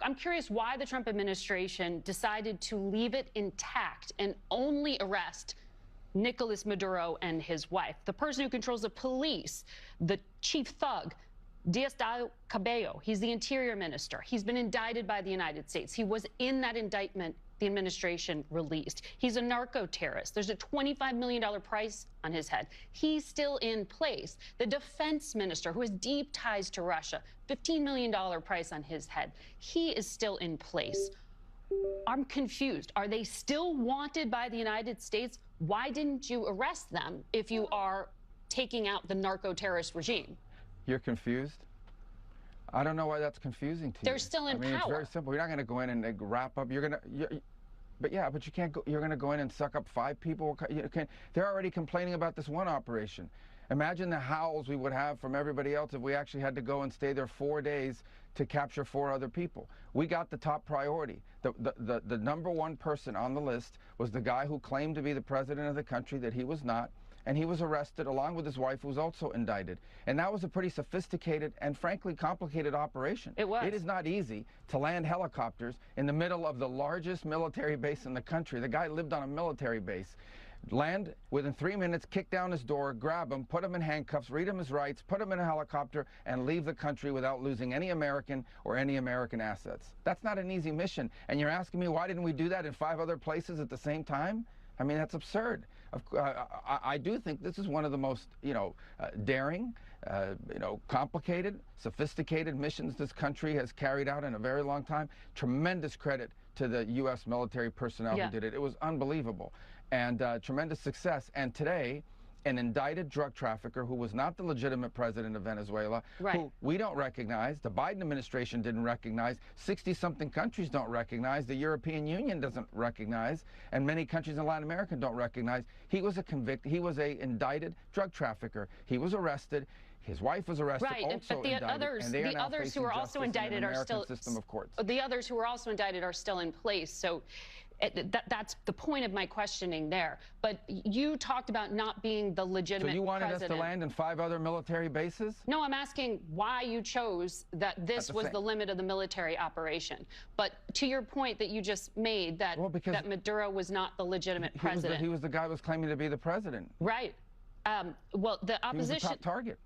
I'm curious why the Trump administration decided to leave it intact and only arrest Nicolas Maduro and his wife, the person who controls the police, the chief thug, Cabello. He's the interior minister. He's been indicted by the United States. He was in that indictment the administration released. He's a narco-terrorist. There's a $25 million price on his head. He's still in place. The defense minister, who has deep ties to Russia, $15 million price on his head. He is still in place. I'm confused. Are they still wanted by the United States? Why didn't you arrest them if you are taking out the narco-terrorist regime? You're confused? I don't know why that's confusing to you. They're still in power. It's very simple. You're not going to go in and wrap up. But you can't go. You're going to go in and suck up 5 people. They're already complaining about this one operation. Imagine the howls we would have from everybody else if we actually had to go and stay there 4 days to capture 4 other people. We got the top priority. The number 1 person on the list was the guy who claimed to be the president of the country that he was not. And he was arrested along with his wife, who was also indicted. And that was a pretty sophisticated and frankly complicated operation. It was. It is not easy to land helicopters in the middle of the largest military base in the country. The guy lived on a military base. Land within 3 minutes, kick down his door, grab him, put him in handcuffs, read him his rights, put him in a helicopter, and leave the country without losing any American or any American assets. That's not an easy mission. And you're asking me, why didn't we do that in 5 other places at the same time? I mean, that's absurd. I do think this is one of the most, daring, complicated, sophisticated missions this country has carried out in a very long time. Tremendous credit to the U.S. military personnel who did it. It was unbelievable, and tremendous success. And today, an indicted drug trafficker who was not the legitimate president of Venezuela, who we don't recognize, the Biden administration didn't recognize, 60-something countries don't recognize, the European Union doesn't recognize, and many countries in Latin America don't recognize. He was a indicted drug trafficker. He was arrested. His wife was arrested, also but the indicted, others who are also indicted are still system of courts. The others who are also indicted are still in place. So that's the point of my questioning there. But you talked about not being the legitimate president. So you wanted us to land in 5 other military bases? No, I'm asking why you chose that this was the limit of the military operation. But to your point that you just made, that that Maduro was not the legitimate president. He was the guy who was claiming to be the president. Right. Well, the opposition. He was the top target.